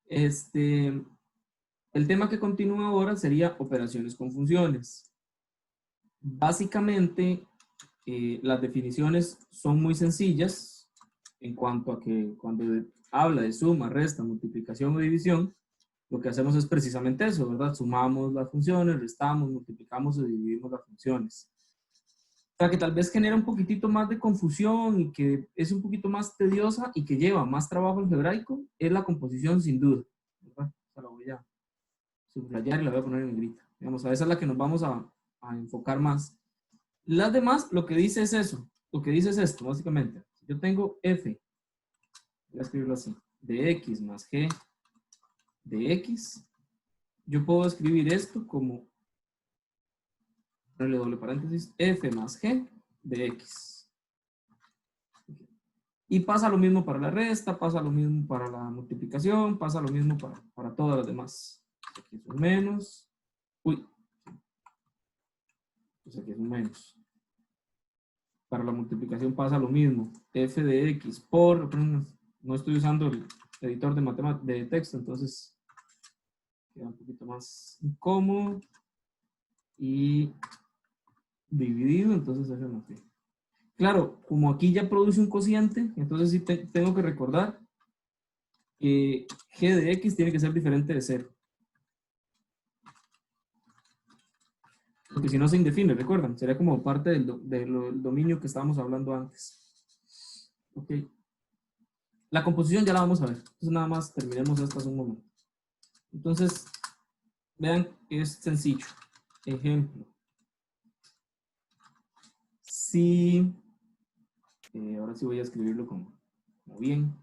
El tema que continúa ahora sería operaciones con funciones. Básicamente, las definiciones son muy sencillas en cuanto a que cuando habla de suma, resta, multiplicación o división, lo que hacemos es precisamente eso, ¿verdad? Sumamos las funciones, restamos, multiplicamos o dividimos las funciones. O sea, que tal vez genera un poquitito más de confusión y que es un poquito más tediosa y que lleva más trabajo algebraico, es la composición sin duda, ¿verdad? O sea, la voy a subrayar y la voy a poner en negrita. Digamos, a esa es la que nos vamos a enfocar más. Las demás, lo que dice es eso, lo que dice es esto, básicamente. Yo tengo f, voy a escribirlo así, de x más g de x, yo puedo escribir esto como, ponerle doble paréntesis, f más g de x. Y pasa lo mismo para la resta, pasa lo mismo para la multiplicación, pasa lo mismo para todas las demás. Aquí es un menos, uy, pues aquí es un menos. Para la multiplicación pasa lo mismo, f de x por, no estoy usando el editor de texto, entonces queda un poquito más incómodo, y dividido, entonces f más g. Claro, como aquí ya produce un cociente, entonces sí tengo que recordar que g de x tiene que ser diferente de 0. Porque si no se indefine, recuerdan, sería como parte del dominio que estábamos hablando antes. Ok. La composición ya la vamos a ver. Entonces nada más terminemos estas un momento. Entonces, vean, es sencillo. Ejemplo. Si, ahora sí voy a escribirlo como bien.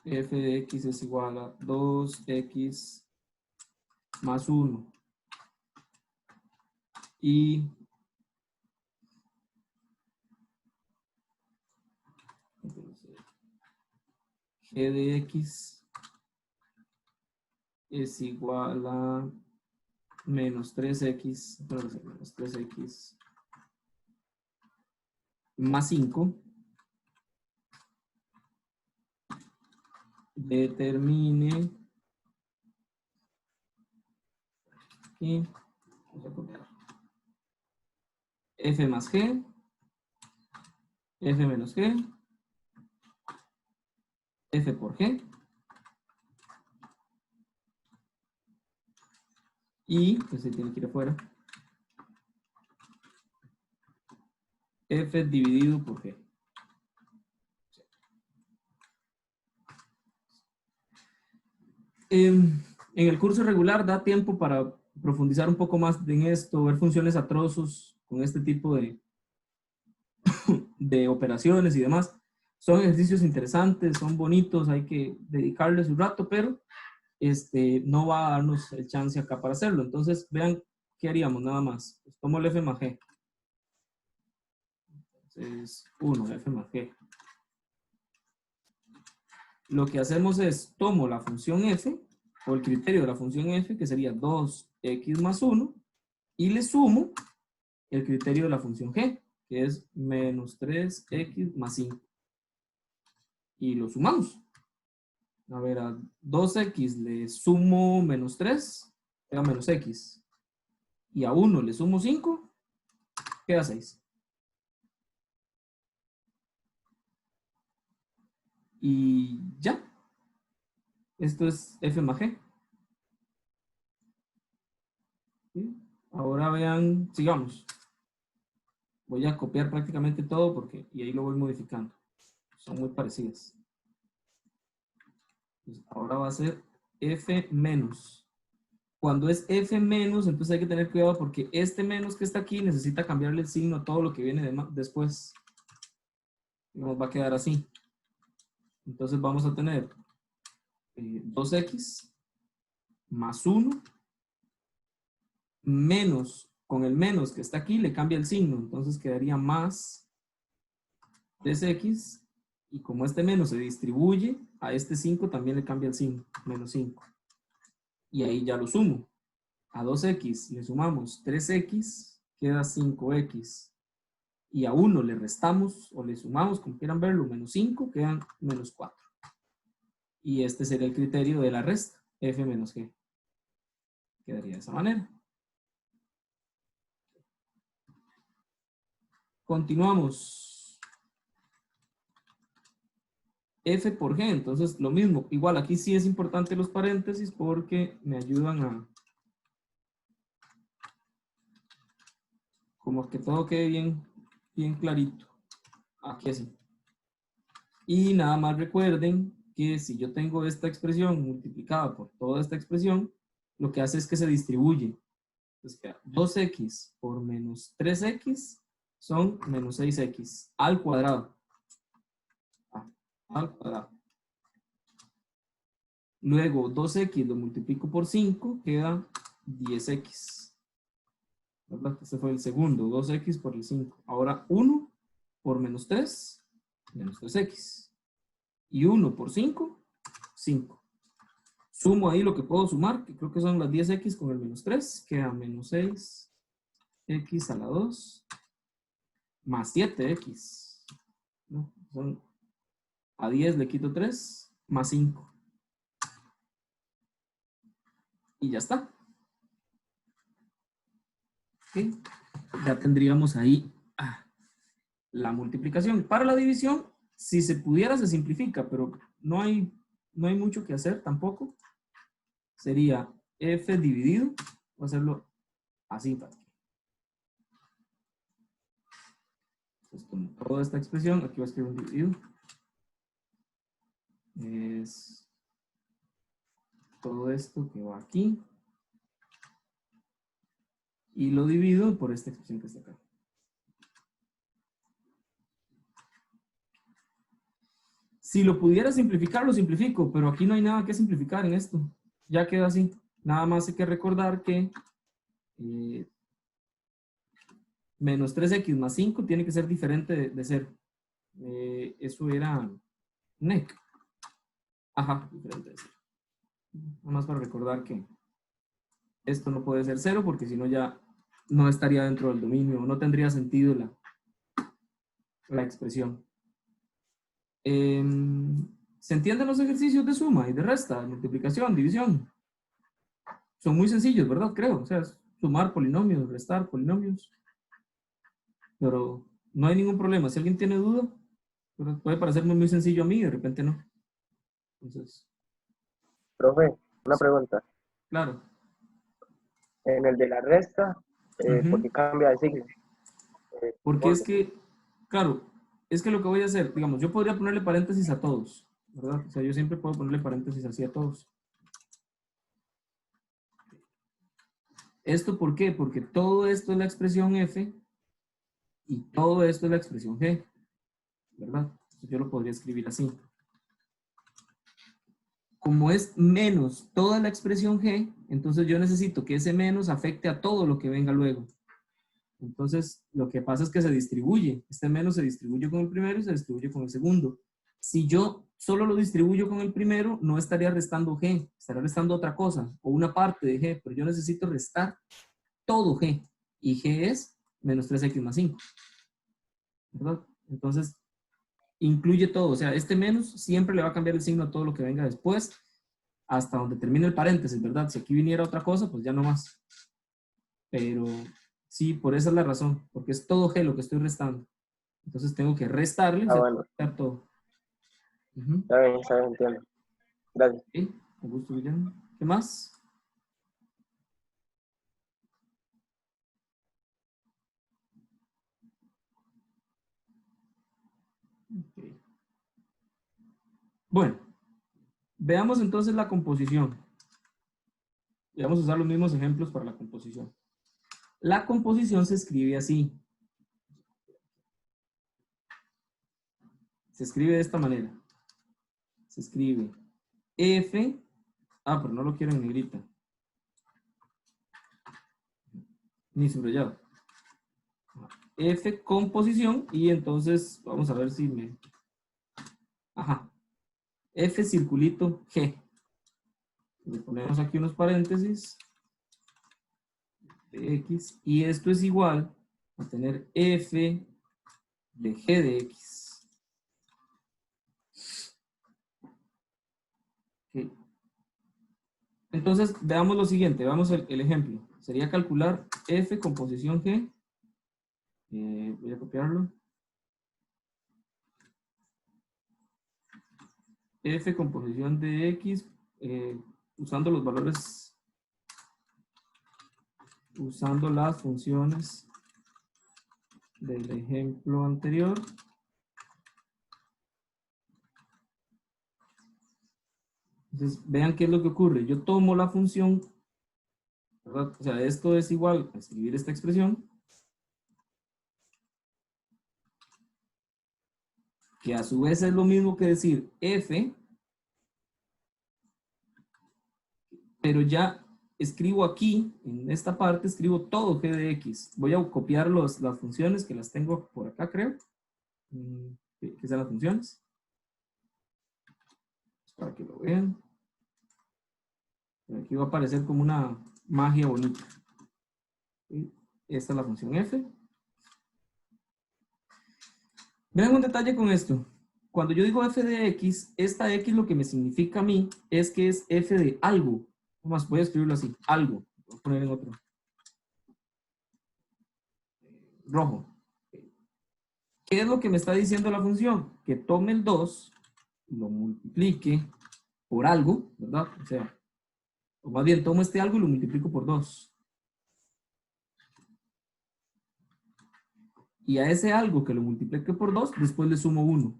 F de x es igual a 2x más 1. Y entonces, g de x es igual a menos 3x, menos 3x más 5. Determine y vamos a copiar f más g, f menos g, f por g, y pues se tiene que ir afuera, f dividido por g. En el curso regular da tiempo para profundizar un poco más en esto, ver funciones a trozos con este tipo de operaciones y demás. Son ejercicios interesantes, son bonitos, hay que dedicarles un rato, pero no va a darnos el chance acá para hacerlo. Entonces, vean qué haríamos nada más. Pues tomo el f más g. Entonces, 1, f más g. Lo que hacemos es, tomo la función f, o el criterio de la función f, que sería 2x más 1, y le sumo el criterio de la función g, que es menos 3x más 5. Y lo sumamos. A ver, a 2x le sumo menos 3, queda menos x. Y a 1 le sumo 5, queda 6. Y ya. Esto es f más g. ¿Sí? Ahora vean, sigamos. Voy a copiar prácticamente todo porque, y ahí lo voy modificando. Son muy parecidas. Entonces, ahora va a ser f menos. Cuando es f menos, entonces hay que tener cuidado porque este menos que está aquí necesita cambiarle el signo a todo lo que viene después. Y nos va a quedar así. Entonces vamos a tener 2x más 1 menos, con el menos que está aquí le cambia el signo, entonces quedaría más 3x, y como este menos se distribuye, a este 5 también le cambia el signo, menos 5. Y ahí ya lo sumo. A 2x le sumamos 3x, queda 5x. Y a 1 le restamos, o le sumamos, como quieran verlo, menos 5, quedan menos 4. Y este sería el criterio de la resta, f menos g. Quedaría de esa manera. Continuamos. F por G, entonces lo mismo. Igual aquí sí es importante los paréntesis porque me ayudan a como que todo quede bien clarito. Aquí así. Y nada más recuerden que si yo tengo esta expresión multiplicada por toda esta expresión, lo que hace es que se distribuye. Entonces, 2x por menos 3x son menos 6x al cuadrado. Al cuadrado. Luego 2x lo multiplico por 5, queda 10x. ¿Verdad? Este fue el segundo, 2x por el 5. Ahora 1 por menos 3, menos 3x. Y 1 por 5, 5. Sumo ahí lo que puedo sumar, que creo que son las 10x con el menos 3, queda menos 6x a la 2, más 7x. ¿No? Son, a 10 le quito 3, más 5. Y ya está. ¿Okay? Ya tendríamos ahí la multiplicación. Para la división, si se pudiera, se simplifica, pero no hay mucho que hacer tampoco. Sería f dividido, voy a hacerlo así. Entonces, con toda esta expresión, aquí voy a escribir un dividido. Es todo esto que va aquí. Y lo divido por esta expresión que está acá. Si lo pudiera simplificar, lo simplifico, pero aquí no hay nada que simplificar en esto. Ya queda así. Nada más hay que recordar que menos 3x más 5 tiene que ser diferente de 0. Eso era NEC. Ajá, diferente de 0. Nada más para recordar que esto no puede ser 0 porque si no ya no estaría dentro del dominio, no tendría sentido la expresión. ¿Se entienden los ejercicios de suma y de resta, multiplicación, división? Son muy sencillos, ¿verdad? Creo. O sea, es sumar polinomios, restar polinomios. Pero no hay ningún problema. Si alguien tiene duda, puede parecerme muy sencillo a mí, de repente no. Entonces. Profe, una pregunta. Claro. En el de la resta, ¿por qué cambia de signo? Porque es que, claro, es que lo que voy a hacer, digamos, yo podría ponerle paréntesis a todos, ¿verdad? O sea, yo siempre puedo ponerle paréntesis así a todos. ¿Esto por qué? Porque todo esto es la expresión f y todo esto es la expresión g, ¿verdad? Entonces yo lo podría escribir así. Como es menos toda la expresión g, entonces yo necesito que ese menos afecte a todo lo que venga luego. Entonces, lo que pasa es que se distribuye. Este menos se distribuye con el primero y se distribuye con el segundo. Si yo solo lo distribuyo con el primero, no estaría restando g, estaría restando otra cosa, o una parte de g, pero yo necesito restar todo g, y g es menos 3x más 5. ¿Verdad? Entonces, incluye todo. O sea, este menos siempre le va a cambiar el signo a todo lo que venga después, hasta donde termine el paréntesis, ¿verdad? Si aquí viniera otra cosa, pues ya no más. Pero sí, por esa es la razón, porque es todo g lo que estoy restando. Entonces tengo que restarle y bueno. restar todo. Está bien, entiendo. Gracias. Okay. Con gusto, Guillermo. ¿Qué más? Okay. Bueno, veamos entonces la composición. Y vamos a usar los mismos ejemplos para la composición. La composición se escribe así. Se escribe de esta manera. Se escribe F. Pero no lo quiero en negrita. Ni subrayado. F composición y entonces vamos a ver si me... Ajá. F circulito G. Le ponemos aquí unos paréntesis. De X. Y esto es igual a tener F de G de X. Ok. Entonces, veamos lo siguiente, veamos el ejemplo. Sería calcular f con posición g. Voy a copiarlo. F con posición de x, usando los valores, usando las funciones del ejemplo anterior. Entonces, vean qué es lo que ocurre. Yo tomo la función, ¿verdad? O sea, esto es igual a escribir esta expresión, que a su vez es lo mismo que decir f, pero ya escribo aquí, en esta parte, escribo todo g de x. Voy a copiar las funciones que las tengo por acá, creo. Que son las funciones. Para que lo vean. Aquí va a aparecer como una magia bonita. Esta es la función f. Vean un detalle con esto. Cuando yo digo f de x, esta x lo que me significa a mí es que es f de algo. Más voy a escribirlo así, algo. Voy a poner en otro. Rojo. ¿Qué es lo que me está diciendo la función? Que tome el 2, lo multiplique por algo, ¿verdad? O sea, o más bien tomo este algo y lo multiplico por 2. Y a ese algo que lo multiplique por 2, después le sumo 1.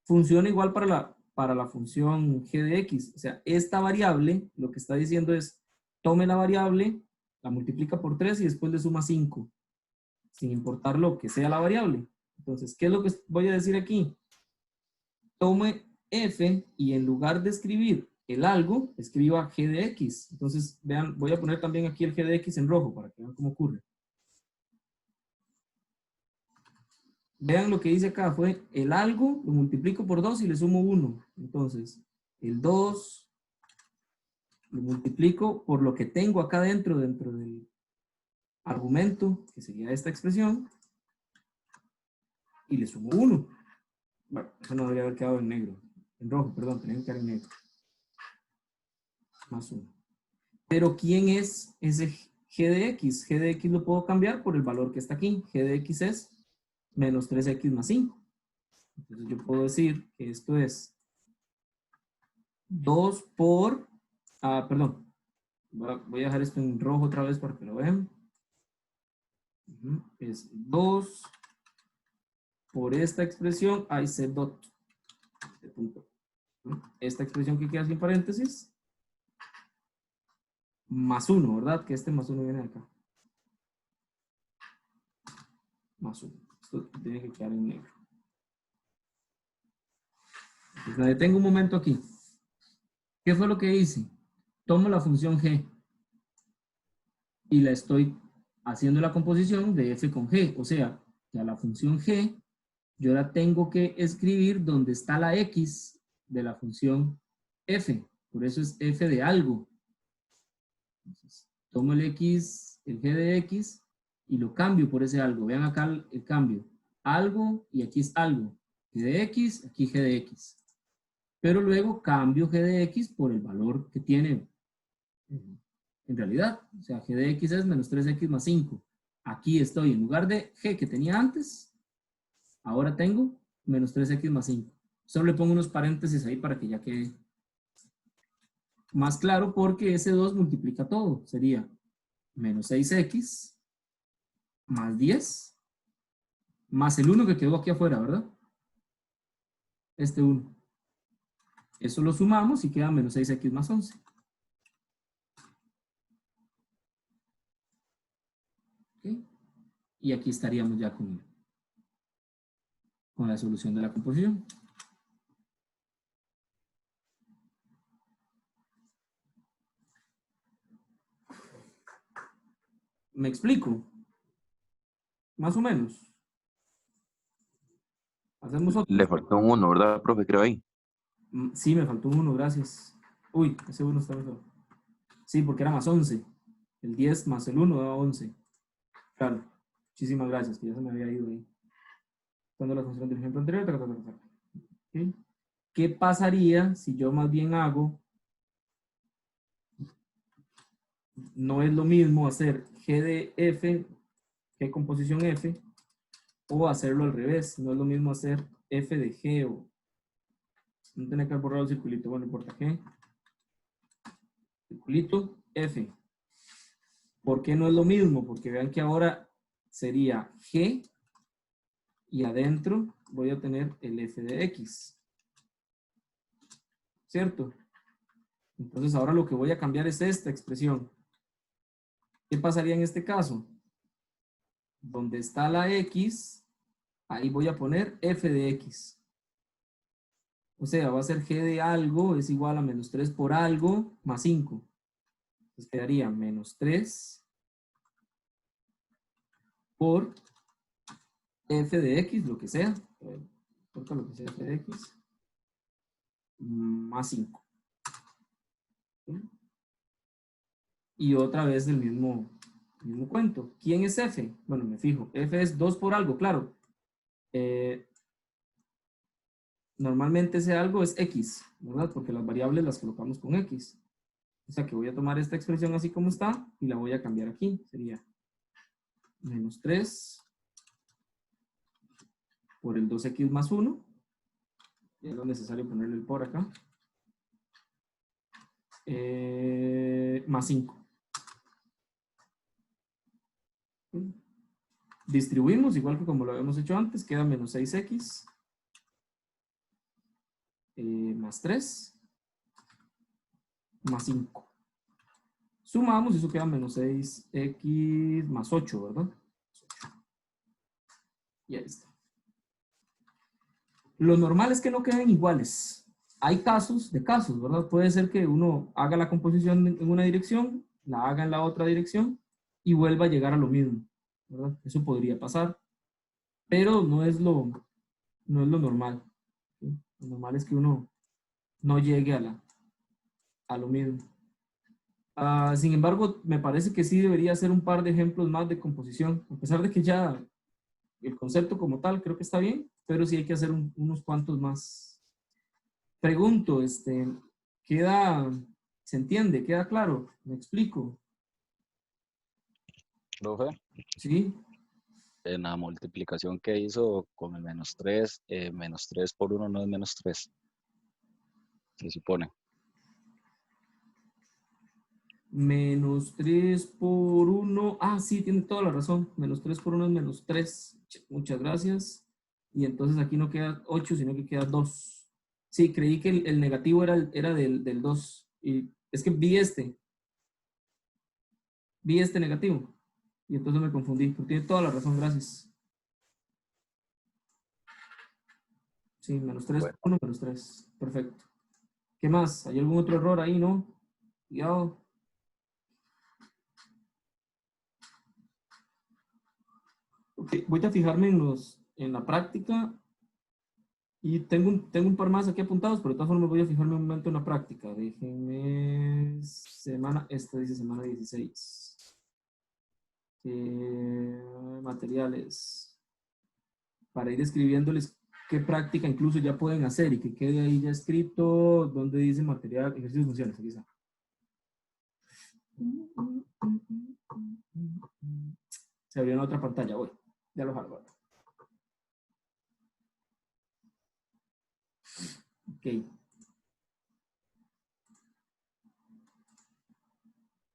Funciona igual para la función g de x. O sea, esta variable, lo que está diciendo es, tome la variable, la multiplica por 3 y después le suma 5, sin importar lo que sea la variable. Entonces, ¿qué es lo que voy a decir aquí? Tome f y en lugar de escribir el algo, escriba g de x. Entonces, vean, voy a poner también aquí el g de x en rojo para que vean cómo ocurre. Vean lo que dice acá, fue el algo, lo multiplico por 2 y le sumo 1. Entonces, el 2 lo multiplico por lo que tengo acá dentro del argumento, que sería esta expresión, y le sumo 1. Bueno, eso no debería haber quedado en negro. En rojo, perdón, tenía que quedar en negro. Más 1. Pero ¿quién es ese g de x? G de x lo puedo cambiar por el valor que está aquí. G de x es menos 3x más 5. Entonces yo puedo decir que esto es 2 por, perdón, voy a dejar esto en rojo otra vez para que lo vean. Es 2 por esta expresión, hay c dot. Este punto. Esta expresión que queda sin paréntesis, más 1, ¿verdad? Que este más 1 viene de acá. Más 1. Esto tiene que quedar en negro. Entonces me detengo un momento aquí. ¿Qué fue lo que hice? Tomo la función g y la estoy haciendo la composición de f con g. O sea, que a la función g yo la tengo que escribir donde está la x de la función f. Por eso es f de algo. Entonces, tomo el x, el g de x, y lo cambio por ese algo. Vean acá el cambio. Algo y aquí es algo. G de x, aquí g de x. Pero luego cambio g de x por el valor que tiene en realidad. O sea, g de x es menos 3x más 5. Aquí estoy, en lugar de g que tenía antes, ahora tengo menos 3x más 5. Solo le pongo unos paréntesis ahí para que ya quede más claro, porque ese 2 multiplica todo. Sería menos 6x más 10 más el 1 que quedó aquí afuera, ¿verdad? Este 1. Eso lo sumamos y queda menos 6x más 11. ¿Okay? Y aquí estaríamos ya con la solución de la composición. ¿Me explico? Más o menos. Hacemos otro. Le faltó un 1, ¿verdad, profe? Creo ahí. Sí, me faltó un 1, gracias. Uy, ese 1 está mejor. Sí, porque era más 11. El 10 más el 1 da 11. Claro. Muchísimas gracias, que ya se me había ido ahí. Dando la función del ejemplo anterior. ¿Okay? ¿Qué pasaría si yo más bien hago no es lo mismo hacer G de F, G composición F, o hacerlo al revés. No es lo mismo hacer F de G o... No tiene que haber borrado el circulito. Bueno, no importa. G, circulito, F. ¿Por qué no es lo mismo? Porque vean que ahora sería G y adentro voy a tener el F de X. ¿Cierto? Entonces ahora lo que voy a cambiar es esta expresión. ¿Qué pasaría en este caso? Donde está la X, ahí voy a poner F de X. O sea, va a ser G de algo es igual a menos 3 por algo más 5. Entonces quedaría menos 3 por F de X, lo que sea. Importa lo que sea F de X. Más 5. Y otra vez el mismo cuento. ¿Quién es F? Bueno, me fijo. F es 2 por algo, claro. Normalmente ese algo es X, ¿verdad? Porque las variables las colocamos con X. O sea que voy a tomar esta expresión así como está y la voy a cambiar aquí. Sería menos 3 por el 2X más 1. Ya es lo necesario ponerle el por acá. Más 5. Distribuimos igual que como lo habíamos hecho antes. Queda menos 6X. Más 3. Más 5. Sumamos y eso queda menos 6X más 8, ¿verdad? Y ahí está. Lo normal es que no queden iguales. Hay casos de casos, ¿verdad? Puede ser que uno haga la composición en una dirección, la haga en la otra dirección y vuelva a llegar a lo mismo, ¿verdad? Eso podría pasar, pero no es lo normal. ¿Sí? Lo normal es que uno no llegue a lo mismo. Sin embargo, me parece que sí debería hacer un par de ejemplos más de composición, a pesar de que ya el concepto como tal creo que está bien, pero sí hay que hacer unos cuantos más. Pregunto, ¿se entiende? ¿Queda claro? ¿Me explico? Profe, ¿Sí? en la multiplicación que hizo con el menos 3 por 1 no es menos 3, se supone. Menos 3 por 1. Ah, sí, tiene toda la razón. Menos 3 por 1 es menos 3. Muchas gracias. Y entonces aquí no queda 8, sino que queda 2. Sí, creí que el negativo era del 2. Y es que vi este negativo. Y entonces me confundí. Pero tiene toda la razón, gracias. Sí, menos 3 Bueno, por 1, menos 3. Perfecto. ¿Qué más? ¿Hay algún otro error ahí, no? Cuidado. Okay, voy a fijarme en la práctica y tengo un par más aquí apuntados, pero de todas formas voy a fijarme un momento en la práctica. Déjenme esta dice semana 16. Materiales. Para ir escribiéndoles qué práctica incluso ya pueden hacer y que quede ahí ya escrito donde dice material, ejercicios, funciones. Aquí está. Se abrió en otra pantalla, voy. Ya lo hago. Ok.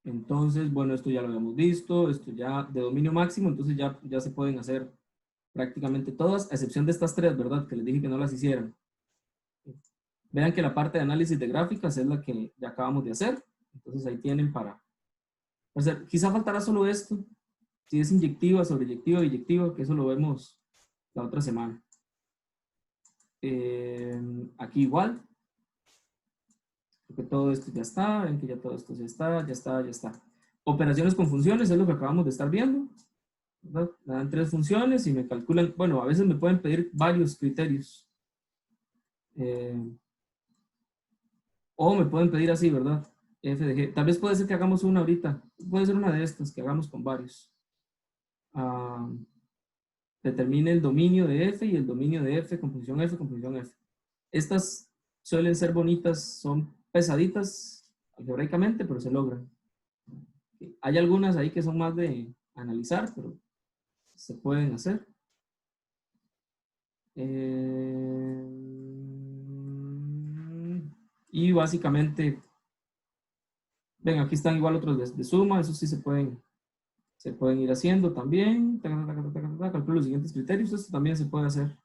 Entonces, bueno, esto ya lo habíamos visto, esto ya de dominio máximo, entonces ya se pueden hacer prácticamente todas, a excepción de estas tres, ¿verdad? Que les dije que no las hicieran. Vean que la parte de análisis de gráficas es la que ya acabamos de hacer, entonces ahí tienen para hacer. Quizá faltará solo esto, si es inyectiva, sobreyectiva, eyectiva, que eso lo vemos la otra semana. Aquí igual, porque todo esto ya está, ven que ya todo esto ya está. Operaciones con funciones es lo que acabamos de estar viendo, ¿verdad? Me dan 3 funciones y me calculan, bueno, a veces me pueden pedir varios criterios. O me pueden pedir así, ¿verdad? F de G. Tal vez puede ser que hagamos una ahorita, puede ser una de estas que hagamos con varios. Determine el dominio de F y el dominio de F con función F con función F. Estas suelen ser bonitas, son pesaditas algebraicamente, pero se logran. Ok. Hay algunas ahí que son más de analizar, pero se pueden hacer. Y básicamente, ven, aquí están igual otros de suma, eso sí se pueden ir haciendo también. Calculo los siguientes criterios, esto también se puede hacer.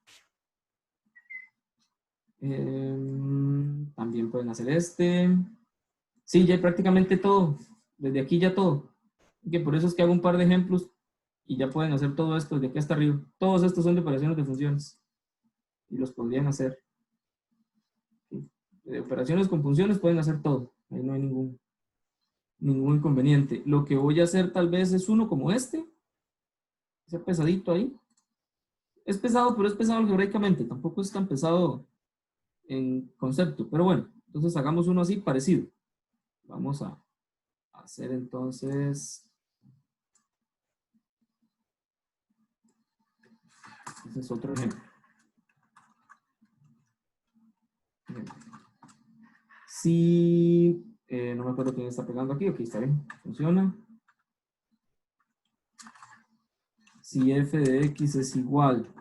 También pueden hacer este. Sí, ya hay prácticamente todo. Desde aquí ya todo. Que por eso es que hago un par de ejemplos y ya pueden hacer todo esto desde aquí hasta arriba. Todos estos son de operaciones de funciones. Y los podrían hacer. De operaciones con funciones pueden hacer todo. Ahí no hay ningún inconveniente. Lo que voy a hacer tal vez es uno como este. Ese pesadito ahí. Es pesado, pero es pesado algebraicamente. Tampoco es tan pesado en concepto. Pero bueno, entonces hagamos uno así parecido. Vamos a hacer entonces... Ese es otro ejemplo. Si... no me acuerdo quién está pegando aquí. Ok, está bien. Funciona. Si f de x es igual...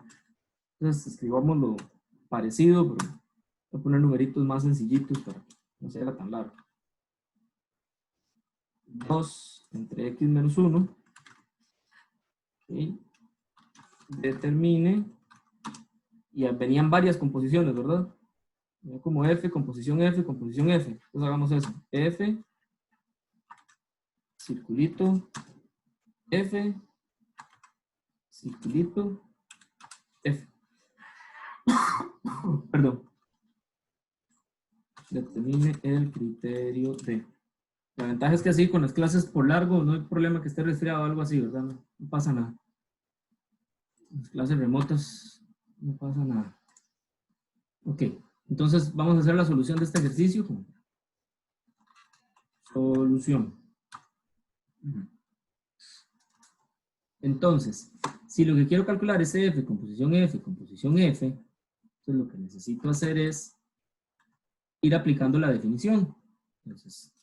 Entonces escribámoslo parecido, pero voy a poner numeritos más sencillitos para que no sea tan largo. 2 entre x menos 1. Okay. Determine. Y venían varias composiciones, ¿verdad? Como f, composición f, composición f. Entonces hagamos eso. F, circulito, f, circulito, f. Perdón. Determine el criterio de. La ventaja es que así con las clases por largo no hay problema que esté resfriado o algo así, ¿verdad? No pasa nada. Las clases remotas no pasa nada. Ok, entonces vamos a hacer la solución de este ejercicio. Solución. Entonces, si lo que quiero calcular es f, composición f, entonces lo que necesito hacer es ir aplicando la definición. Entonces,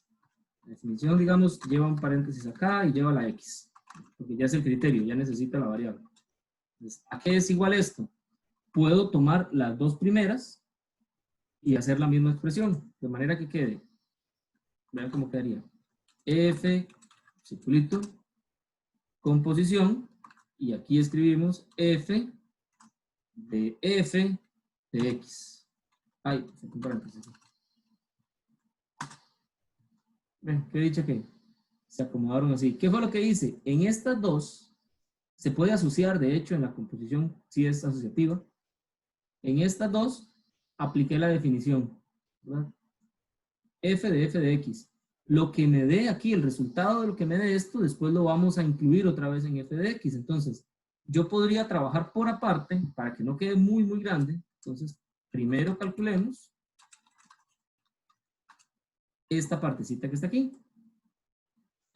la definición, digamos, lleva un paréntesis acá y lleva la x, porque ya es el criterio, ya necesita la variable. Entonces, ¿a qué es igual esto? Puedo tomar las dos primeras y hacer la misma expresión, de manera que quede, vean cómo quedaría, f, circulito, composición, y aquí escribimos f de x. Ay, se fue un paréntesis. Ven, qué dicha que se acomodaron así. ¿Qué fue lo que hice? En estas dos, se puede asociar, de hecho, en la composición, si es asociativa. En estas dos, apliqué la definición, ¿verdad? F de x. Lo que me dé aquí, el resultado de lo que me dé esto, después lo vamos a incluir otra vez en f de x. Entonces, yo podría trabajar por aparte para que no quede muy, muy grande. Entonces, primero calculemos esta partecita que está aquí.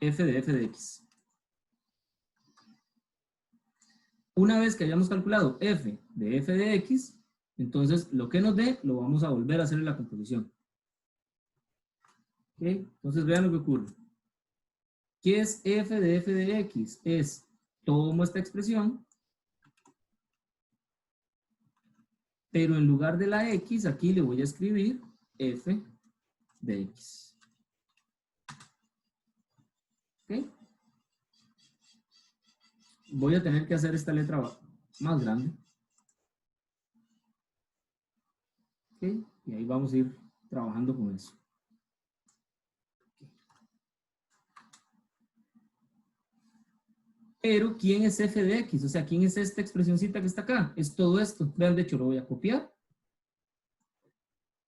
F de x. Una vez que hayamos calculado f de x, entonces lo que nos dé lo vamos a volver a hacer en la composición. ¿Okay? Entonces vean lo que ocurre. ¿Qué es f de x? Es, tomo esta expresión, pero en lugar de la x, aquí le voy a escribir f de x. ¿Ok? Voy a tener que hacer esta letra más grande. ¿Ok? Y ahí vamos a ir trabajando con eso. Pero, ¿quién es f de x? O sea, ¿quién es esta expresioncita que está acá? Es todo esto. Vean, de hecho, lo voy a copiar.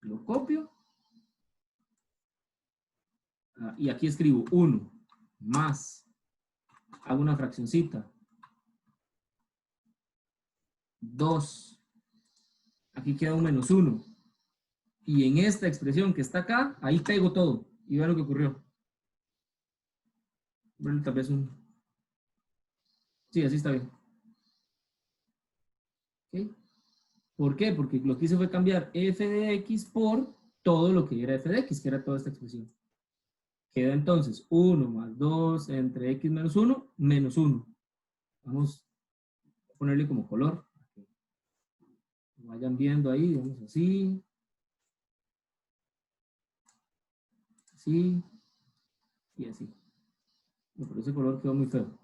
Lo copio. Y aquí escribo 1 más. Hago una fraccioncita. 2. Aquí queda un menos 1. Y en esta expresión que está acá, ahí pego todo. Y vean lo que ocurrió. Bueno, tal vez un... Sí, así está bien. ¿Okay? ¿Por qué? Porque lo que hice fue cambiar f de x por todo lo que era f de x, que era toda esta expresión. Queda entonces 1 más 2 entre x menos 1, menos 1. Vamos a ponerle como color. Vayan viendo ahí, vamos así. Así. Y así. No, pero ese color quedó muy feo.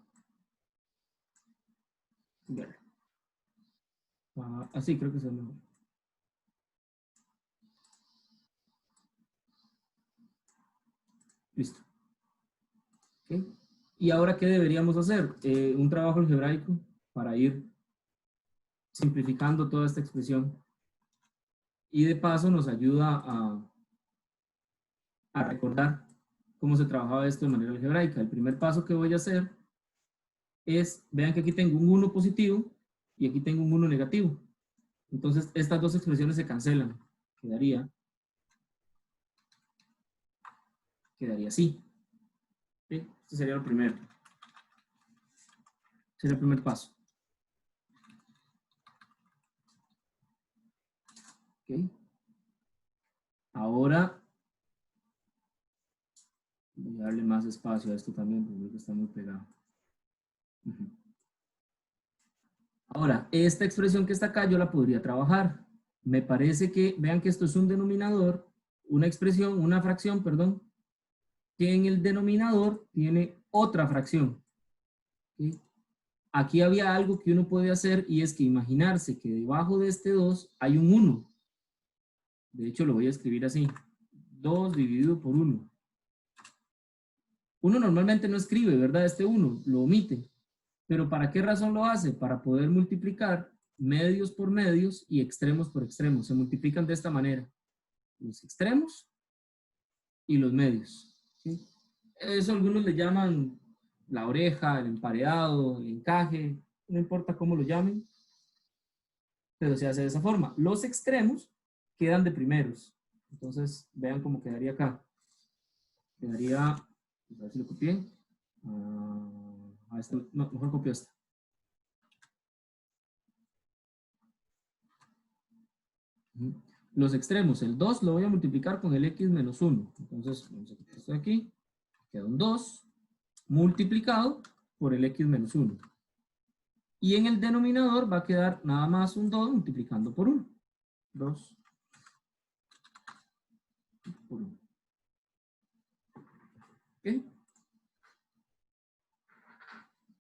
Verde. Así creo que es el mejor. Listo. ¿Okay? Y ahora, ¿qué deberíamos hacer? Un trabajo algebraico para ir simplificando toda esta expresión. Y de paso nos ayuda a recordar cómo se trabajaba esto de manera algebraica. El primer paso que voy a hacer es, vean que aquí tengo un 1 positivo y aquí tengo un 1 negativo. Entonces, estas dos expresiones se cancelan. Quedaría así. ¿Sí? Este sería el primero. Sería el primer paso. ¿Okay? Ahora, voy a darle más espacio a esto también, porque está muy pegado. Ahora, esta expresión que está acá yo la podría trabajar. Me parece que, vean que esto es un denominador, una expresión, una fracción, perdón, que en el denominador tiene otra fracción. ¿Sí? Aquí había algo que uno puede hacer y es que imaginarse que debajo de este 2 hay un 1. De hecho, lo voy a escribir así. 2 dividido por 1. Uno normalmente no escribe, ¿verdad? Este 1, lo omite. ¿Pero para qué razón lo hace? Para poder multiplicar medios por medios y extremos por extremos. Se multiplican de esta manera. Los extremos y los medios. ¿Sí? Eso algunos le llaman la oreja, el empareado, el encaje, no importa cómo lo llamen, pero se hace de esa forma. Los extremos quedan de primeros. Entonces, vean cómo quedaría acá. Quedaría, a ver si lo copié. No, mejor copio esta. Los extremos, el 2 lo voy a multiplicar con el x menos 1. Entonces, vamos a quitar esto de aquí. Queda un 2 multiplicado por el x menos 1. Y en el denominador va a quedar nada más un 2 multiplicando por 1. 2 por 1. ¿Ok?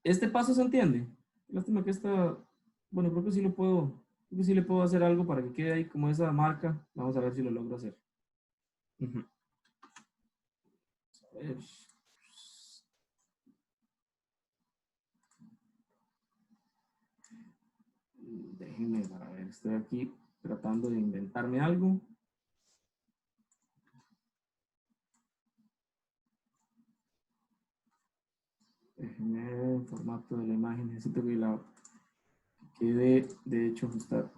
Este paso se entiende. Lástima que esta, bueno, creo que sí lo puedo, creo que sí le puedo hacer algo para que quede ahí como esa marca. Vamos a ver si lo logro hacer. A ver. Déjenme para ver, estoy aquí tratando de inventarme algo. Déjenme el formato de la imagen, necesito que la quede, de hecho, está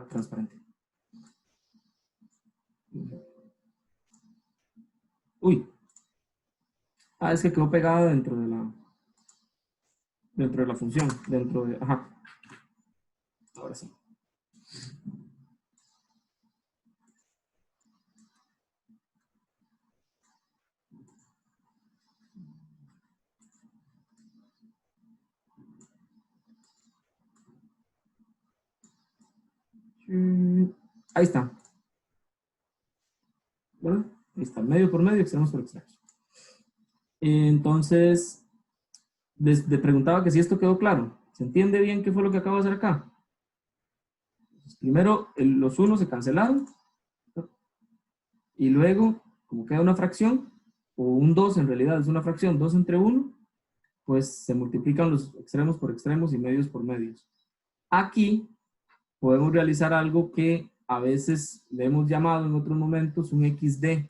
transparente. Uy. Es que quedó pegada dentro de la función, dentro de, ajá. Ahora sí. Ahí está. ¿Verdad? Ahí está, medio por medio, extremos por extremos. Entonces, te preguntaba que si esto quedó claro. ¿Se entiende bien qué fue lo que acabo de hacer acá? Pues primero, los unos se cancelaron. Y luego, como queda una fracción, o un 2 en realidad es una fracción, 2 entre 1, pues se multiplican los extremos por extremos y medios por medios. Aquí podemos realizar algo que a veces le hemos llamado en otros momentos un XD,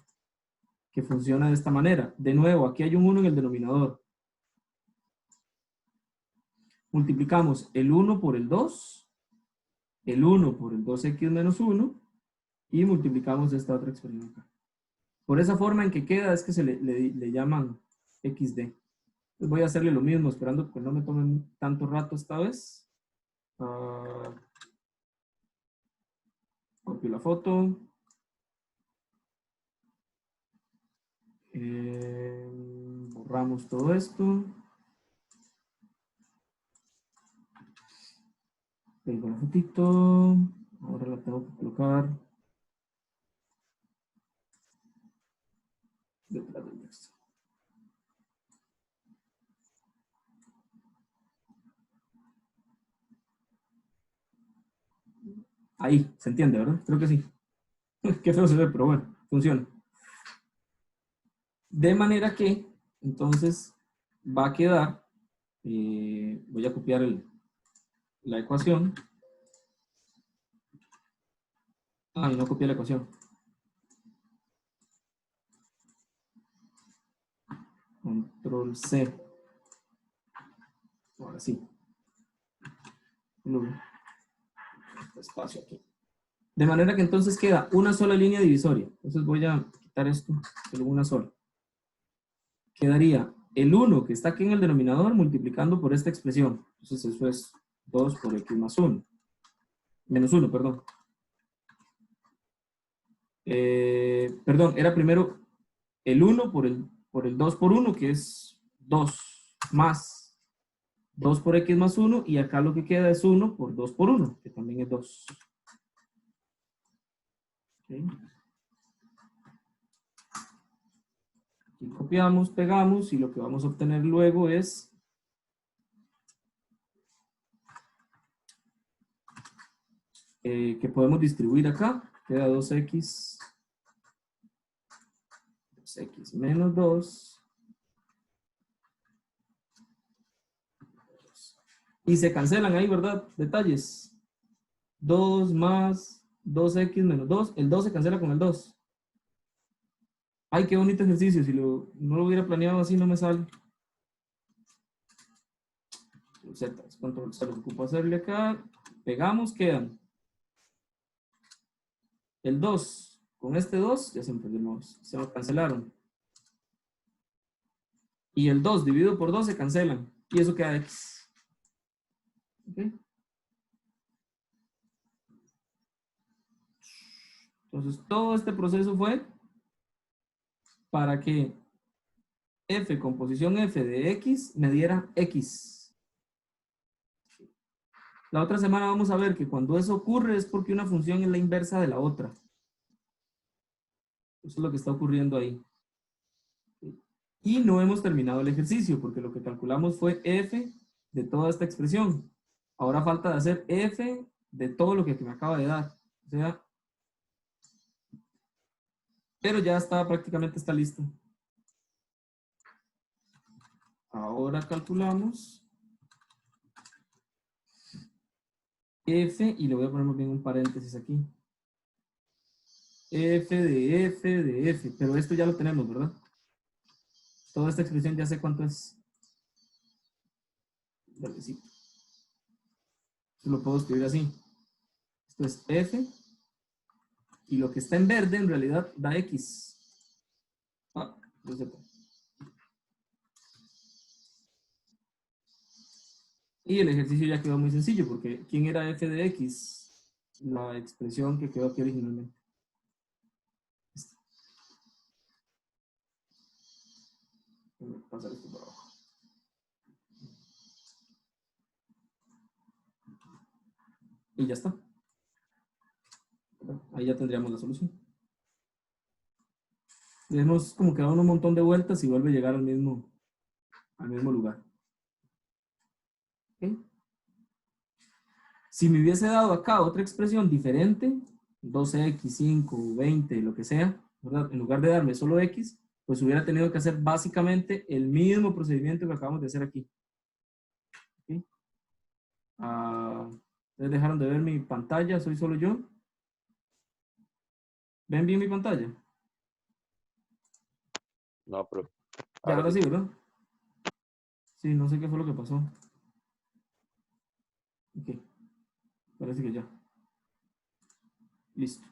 que funciona de esta manera. De nuevo, aquí hay un 1 en el denominador. Multiplicamos el 1 por el 2, el 1 por el 2x menos 1, y multiplicamos esta otra expresión acá. Por esa forma en que queda es que se le llaman XD. Entonces voy a hacerle lo mismo, esperando que no me tomen tanto rato esta vez. Copio la foto. Borramos todo esto. Pego la fotito. Ahora la tengo que colocar detrás del texto. Ahí, se entiende, ¿verdad? Creo que sí. Qué feo se ve, pero bueno, funciona. De manera que, entonces, va a quedar, voy a copiar la ecuación. Ah, y no copié la ecuación. Control C. Ahora sí. Espacio aquí. De manera que entonces queda una sola línea divisoria. Entonces voy a quitar esto, solo una sola. Quedaría el 1 que está aquí en el denominador multiplicando por esta expresión. Entonces eso es 2 por x más 1. Menos 1, perdón. Perdón, era primero el 1 por el 2 por 1, que es 2, más 2 por x más 1, y acá lo que queda es 1 por 2 por 1, que también es 2. Okay. Aquí copiamos, pegamos, y lo que vamos a obtener luego es que podemos distribuir acá. Queda 2x menos 2. Y se cancelan ahí, ¿verdad? Detalles. 2 más 2x menos 2. El 2 se cancela con el 2. Ay, qué bonito ejercicio. Si no lo hubiera planeado así, no me sale. Z, control Z, lo que ocupo hacerle acá. Pegamos, quedan. El 2 con este 2, ya siempre se me cancelaron. Y el 2 dividido por 2 se cancelan. Y eso queda x. ¿Okay? Entonces, todo este proceso fue para que f con posición f de x me diera x. La otra semana vamos a ver que cuando eso ocurre es porque una función es la inversa de la otra. Eso es lo que está ocurriendo ahí. Y no hemos terminado el ejercicio porque lo que calculamos fue f de toda esta expresión. Ahora falta de hacer f de todo lo que me acaba de dar. O sea, pero ya está, prácticamente está listo. Ahora calculamos f, y le voy a poner más bien un paréntesis aquí. F de f de f, pero esto ya lo tenemos, ¿verdad? Toda esta expresión ya sé cuánto es. Verdecito. Lo puedo escribir así. Esto es f, y lo que está en verde en realidad da x. Ah, no sé. Y el ejercicio ya quedó muy sencillo, porque ¿quién era f de x? La expresión que quedó aquí originalmente. Voy a pasar esto por abajo. Y ya está. Ahí ya tendríamos la solución. Le hemos como que dado un montón de vueltas y vuelve a llegar al mismo lugar. ¿Okay? Si me hubiese dado acá otra expresión diferente, 12x, 5, 20, lo que sea, ¿verdad? En lugar de darme solo x, pues hubiera tenido que hacer básicamente el mismo procedimiento que acabamos de hacer aquí. ¿Okay? Ustedes dejaron de ver mi pantalla, soy solo yo. ¿Ven bien mi pantalla? No, pero. Ya, ahora sí, ¿verdad? Sí, no sé qué fue lo que pasó. Ok. Parece que ya. Listo.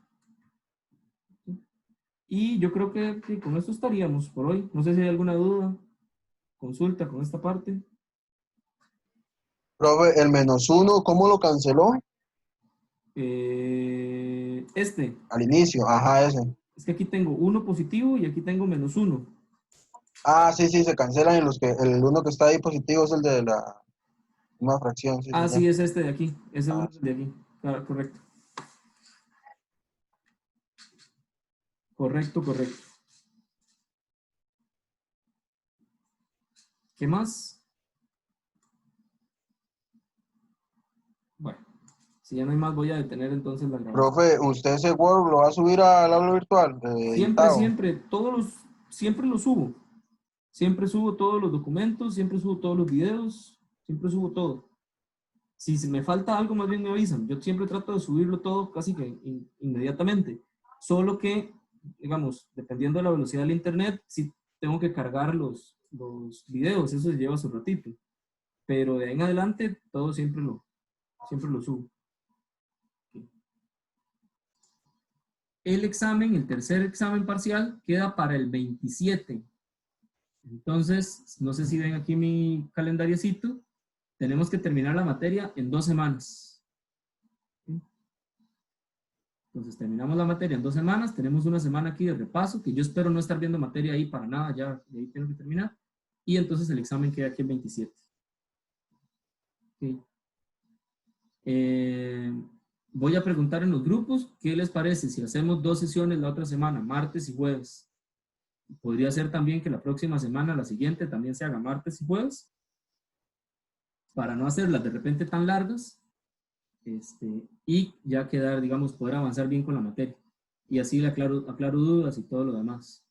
Y yo creo que con esto estaríamos por hoy. No sé si hay alguna duda, consulta con esta parte. Profe, el -1, ¿cómo lo canceló? Este. Al inicio, ajá, ese. Es que aquí tengo 1 positivo y aquí tengo -1. Ah, sí, sí, se cancelan y el uno que está ahí positivo es el de la misma fracción. Sí, sí, Ah, ya. sí, es este de aquí. Ese uno Ah, es el de aquí. Claro, correcto. Correcto, correcto. ¿Qué más? Bueno, si ya no hay más, voy a detener entonces la grabación. profe, ¿usted ese Word lo va a subir al aula virtual, Siempre, editado? siempre, siempre lo subo. Siempre subo todos los documentos, siempre subo todos los videos, siempre subo todo. Si se me falta algo, más bien me avisan. Yo siempre trato de subirlo todo casi que inmediatamente. Solo que, digamos, dependiendo de la velocidad del internet, sí tengo que cargar los videos. Eso lleva su ratito. Pero de ahí en adelante, todo siempre lo subo. El examen, el tercer examen parcial, queda para el 27. Entonces, no sé si ven aquí mi calendariecito. Tenemos que terminar la materia en 2 semanas. Entonces, terminamos la materia en 2 semanas. Tenemos una semana aquí de repaso, que yo espero no estar viendo materia ahí para nada, ya de ahí tengo que terminar. Y entonces el examen queda aquí el 27. ¿Sí? Voy a preguntar en los grupos, ¿qué les parece si hacemos 2 sesiones la otra semana, martes y jueves? Podría ser también que la próxima semana, la siguiente, también se haga martes y jueves, para no hacerlas de repente tan largas, y ya quedar, digamos, poder avanzar bien con la materia. Y así le aclaro dudas y todo lo demás.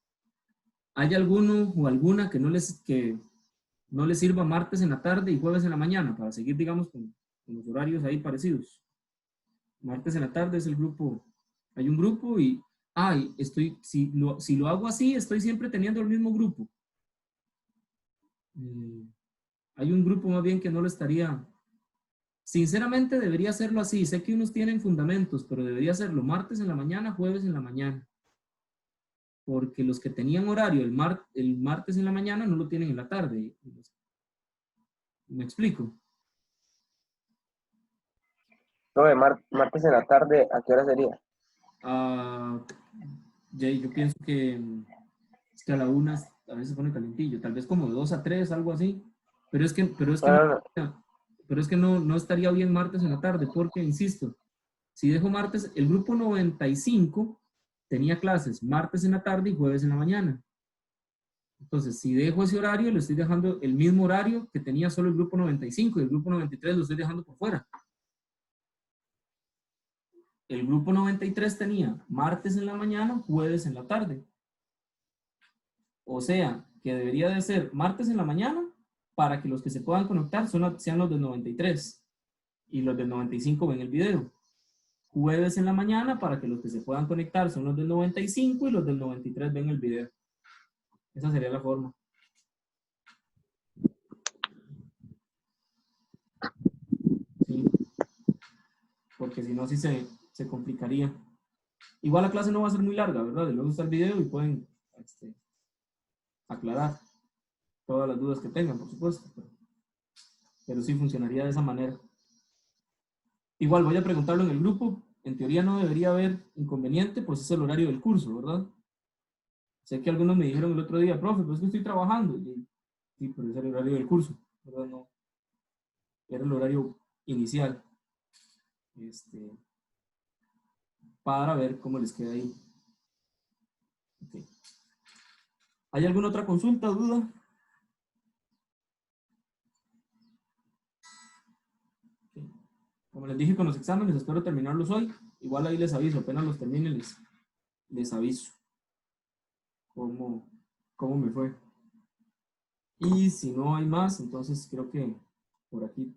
¿Hay alguno o alguna que no les sirva martes en la tarde y jueves en la mañana para seguir, digamos, con los horarios ahí parecidos? Martes en la tarde es el grupo, hay un grupo y, si lo hago así, estoy siempre teniendo el mismo grupo. Hay un grupo más bien que no lo estaría. Sinceramente debería hacerlo así. Sé que unos tienen fundamentos, pero debería hacerlo martes en la mañana, jueves en la mañana. Porque los que tenían horario el martes en la mañana no lo tienen en la tarde. ¿Me explico? No, martes en la tarde, ¿a qué hora sería? Ah, Jay, yo pienso que es que a la 1 a veces se pone calentillo. Tal vez como de 2 a 3, algo así. No, no, no. Pero es que no estaría bien martes en la tarde, porque, insisto, si dejo martes, el grupo 95 tenía clases martes en la tarde y jueves en la mañana. Entonces, si dejo ese horario, le estoy dejando el mismo horario que tenía solo el grupo 95 y el grupo 93 lo estoy dejando por fuera. El grupo 93 tenía martes en la mañana, jueves en la tarde. O sea, que debería de ser martes en la mañana para que los que se puedan conectar sean los del 93 y los del 95 ven el video. Jueves en la mañana para que los que se puedan conectar son los del 95 y los del 93 ven el video. Esa sería la forma. Sí, porque si no, sí se complicaría. Igual la clase no va a ser muy larga, ¿verdad? Y luego está el video y pueden aclarar todas las dudas que tengan, por supuesto. Pero sí funcionaría de esa manera. Igual voy a preguntarlo en el grupo. En teoría no debería haber inconveniente, pues es el horario del curso, ¿verdad? Sé que algunos me dijeron el otro día, profe, pues es que estoy trabajando. Y, sí, pero es el horario del curso, ¿verdad? No, era el horario inicial. Para ver cómo les queda ahí. Okay. ¿Hay alguna otra consulta o duda? Okay. Como les dije con los exámenes, espero terminarlos hoy. Igual ahí les aviso, apenas los termine les aviso cómo me fue. Y si no hay más, entonces creo que por aquí